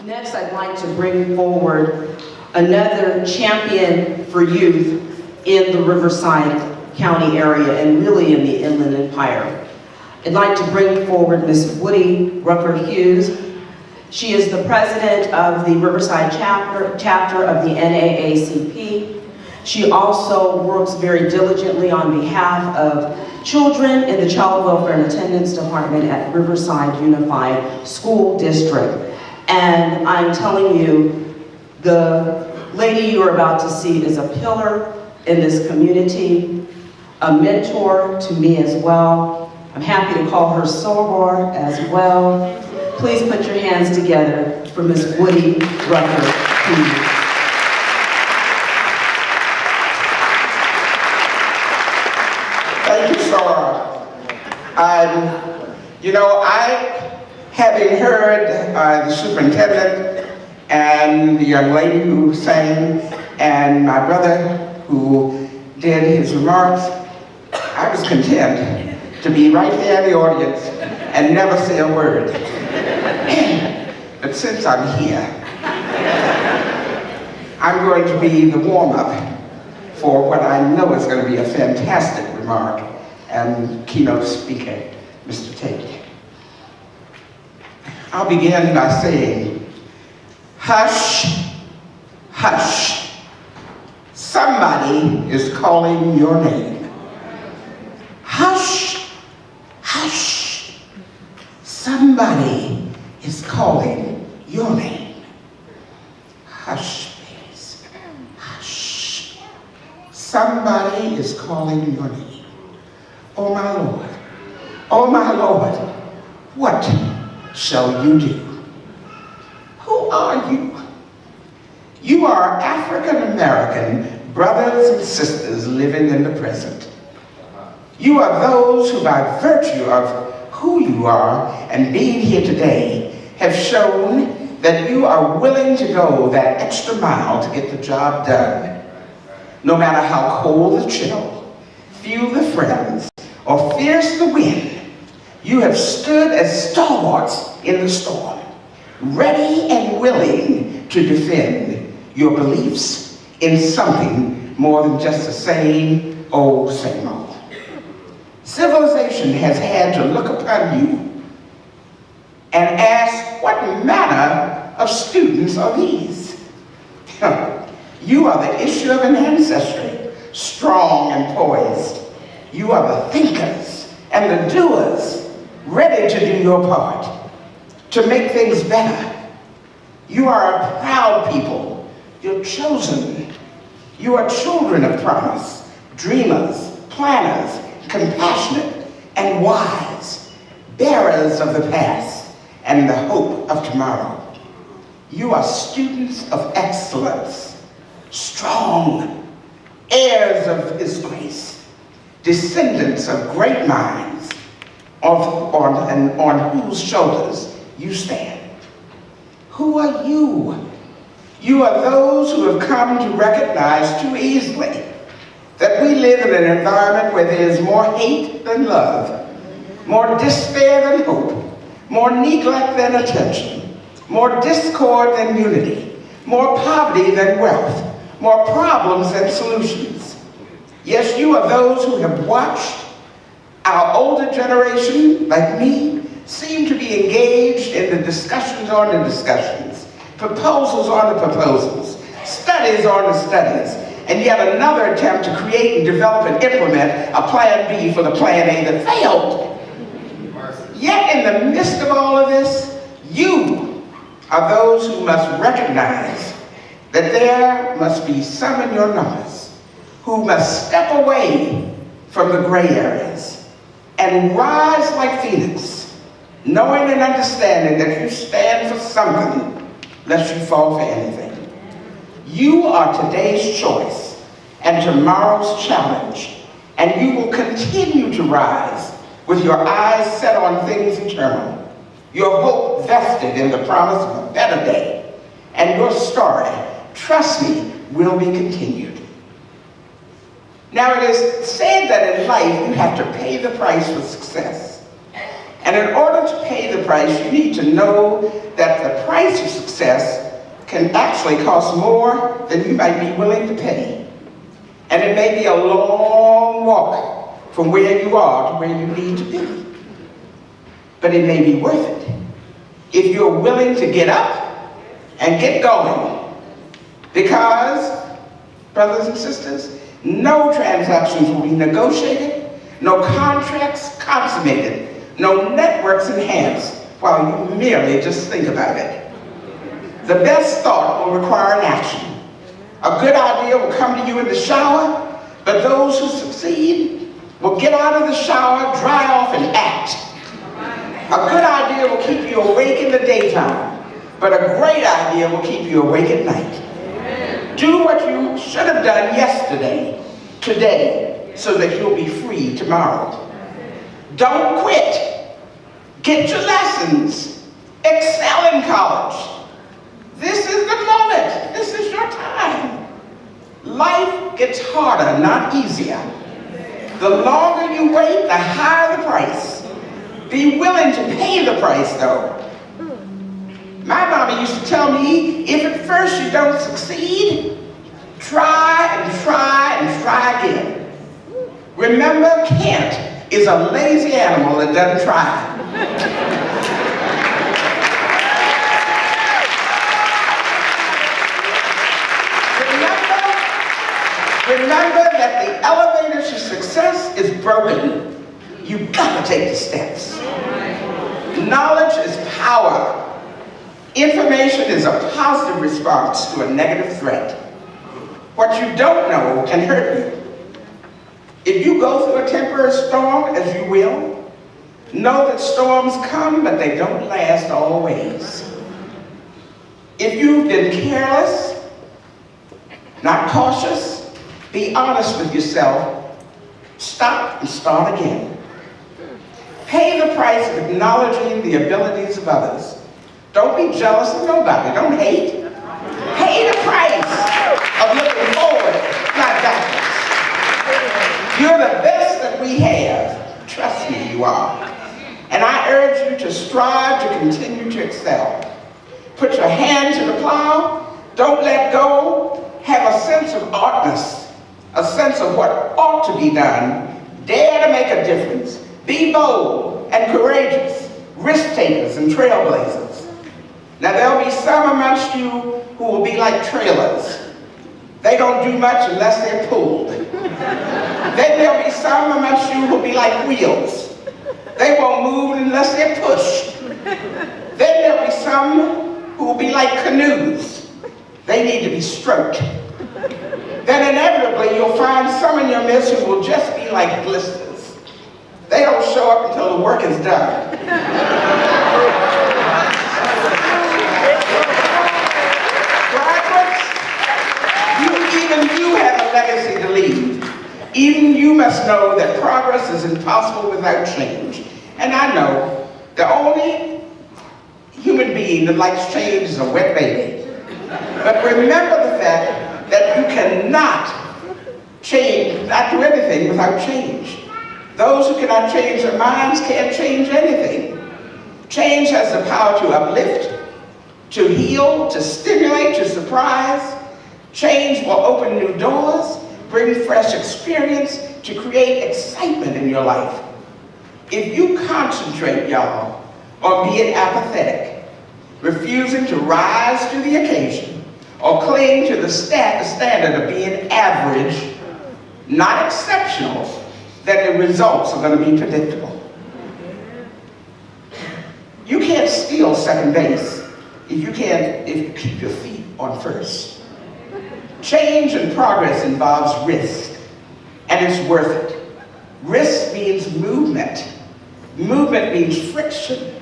Next, I'd like to bring forward another champion for youth in the Riverside County area and really in the Inland Empire. I'd like to bring forward Ms. Woodie Rucker Hughes. She is the president of the Riverside chapter of the NAACP. She also works very diligently on behalf of children in the Child Welfare and Attendance Department at Riverside Unified School District. And I'm telling you, the lady you are about to see is a pillar in this community, a mentor to me as well. I'm happy to call her Soror as well. Please put your hands together for Ms. Woodie Rucker Hughes. Thank you, Soror. Having heard the superintendent and the young lady who sang and my brother who did his remarks, I was content to be right there in the audience and never say a word. But since I'm here, I'm going to be the warm-up for what I know is going to be a fantastic remark and keynote speaker, Mr. Tate. I'll begin by saying, hush, hush. Somebody is calling your name. Hush, hush. Somebody is calling your name. Hush, please. Hush. Somebody is calling your name. Oh my Lord. Oh my Lord. What shall you do? Who are you? You are African-American brothers and sisters living in the present. You are those who, by virtue of who you are and being here today, have shown that you are willing to go that extra mile to get the job done. No matter how cold the chill, few the friends, or fierce the wind, you have stood as stalwarts in the storm, ready and willing to defend your beliefs in something more than just the same old, same old. Civilization has had to look upon you and ask, what manner of students are these? You are the issue of an ancestry, strong and poised. You are the thinkers and the doers, ready to do your part, to make things better. You are a proud people. You're chosen. You are children of promise, dreamers, planners, compassionate and wise, bearers of the past and the hope of tomorrow. You are students of excellence, strong, heirs of His grace, descendants of great minds, on whose shoulders you stand. Who are you? You are those who have come to recognize too easily that we live in an environment where there is more hate than love, more despair than hope, more neglect than attention, more discord than unity, more poverty than wealth, more problems than solutions. Yes, you are those who have watched our older generation, like me, seem to be engaged in the discussions on the discussions, proposals on the proposals, studies on the studies, and yet another attempt to create and develop and implement a plan B for the plan A that failed. Yet in the midst of all of this, you are those who must recognize that there must be some in your numbers who must step away from the gray areas and rise like Phoenix, knowing and understanding that you stand for something, lest you fall for anything. You are today's choice and tomorrow's challenge, and you will continue to rise with your eyes set on things eternal, your hope vested in the promise of a better day, and your story, trust me, will be continued. Now, it is said that in life you have to pay the price for success. And in order to pay the price, you need to know that the price of success can actually cost more than you might be willing to pay. And it may be a long walk from where you are to where you need to be. But it may be worth it if you're willing to get up and get going. Because, brothers and sisters, no transactions will be negotiated, no contracts consummated, no networks enhanced while you merely just think about it. The best thought will require an action. A good idea will come to you in the shower, but those who succeed will get out of the shower, dry off, and act. A good idea will keep you awake in the daytime, but a great idea will keep you awake at night. Do what you should have done yesterday, today, so that you'll be free tomorrow. Don't quit. Get your lessons. Excel in college. This is the moment. This is your time. Life gets harder, not easier. The longer you wait, the higher the price. Be willing to pay the price, though. My mama used to tell me, if at first you don't succeed, try and try and try again. Remember, can't is a lazy animal that doesn't try. Remember that the elevator to success is broken. You've got to take the steps. Knowledge is power. Information is a positive response to a negative threat. What you don't know can hurt you. If you go through a temporary storm, as you will, know that storms come, but they don't last always. If you've been careless, not cautious, be honest with yourself. Stop and start again. Pay the price of acknowledging the abilities of others. Don't be jealous of nobody. Don't hate. Pay the price of looking forward, not backwards. You're the best that we have. Trust me, you are. And I urge you to strive to continue to excel. Put your hand to the plow. Don't let go. Have a sense of artness. A sense of what ought to be done. Dare to make a difference. Be bold and courageous, risk-takers and trailblazers. Now there'll be some amongst you who will be like trailers. They don't do much unless they're pulled. Then there'll be some amongst you who will be like wheels. They won't move unless they're pushed. Then there'll be some who will be like canoes. They need to be stroked. Then inevitably you'll find some in your midst who will just be like blisters. They don't show up until the work is done. Graduates, even you have a legacy to leave. Even you must know that progress is impossible without change. And I know the only human being that likes change is a wet baby. But remember the fact that you cannot change, not do anything without change. Those who cannot change their minds can't change anything. Change has the power to uplift, to heal, to stimulate, to surprise. Change will open new doors, bring fresh experience, to create excitement in your life. If you concentrate, y'all, on being apathetic, refusing to rise to the occasion, or cling to the standard of being average, not exceptional, then the results are going to be predictable. You can't steal second base if you keep your feet on first. Change and progress involves risk, and it's worth it. Risk means movement. Movement means friction,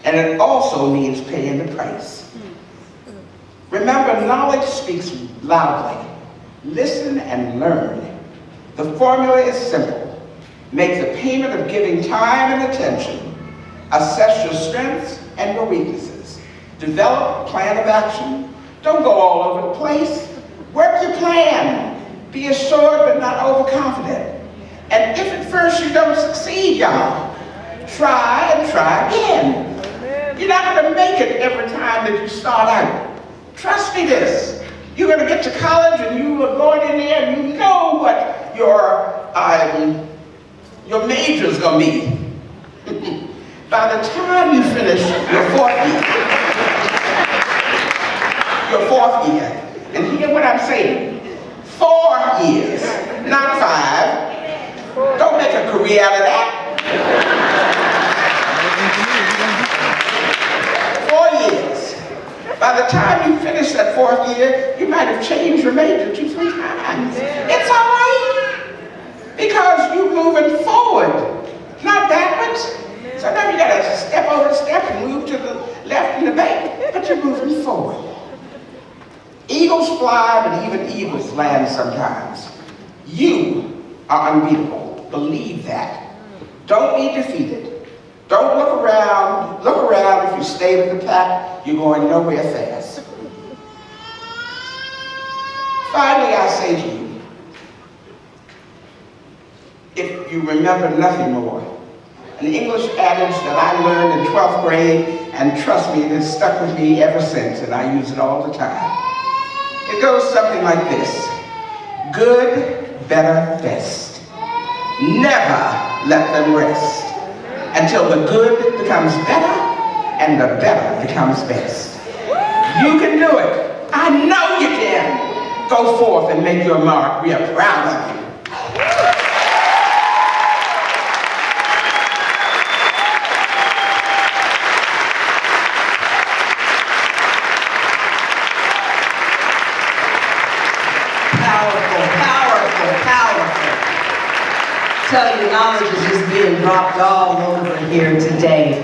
and it also means paying the price. Remember, knowledge speaks loudly. Listen and learn. The formula is simple. Make the payment of giving time and attention. Assess your strengths and your weaknesses. Develop a plan of action. Don't go all over the place. Work your plan. Be assured but not overconfident. And if at first you don't succeed, y'all, try and try again. You're not going to make it every time that you start out. Trust me this. You're going to get to college and you are going in there and you know what your major is going to be. By the time you finish your fourth year, and hear what I'm saying, 4 years, not 5. Don't make a career out of that. 4 years. By the time you finish that 4th year, you might have changed your major 2-3 times. It's all right, because you're moving forward, not backwards. Sometimes you gotta step over the step and move to the left and the back, but you're moving forward. Eagles fly, but even eagles land sometimes. You are unbeatable. Believe that. Don't be defeated. Don't look around. Look around. If you stay with the pack, you're going nowhere fast. Finally, I say to you, if you remember nothing more, an English adage that I learned in 12th grade, and trust me, it has stuck with me ever since, and I use it all the time. It goes something like this: good, better, best. Never let them rest until the good becomes better and the better becomes best. You can do it. I know you can. Go forth and make your mark. We are proud of you. Tell you, knowledge is just being dropped all over here today.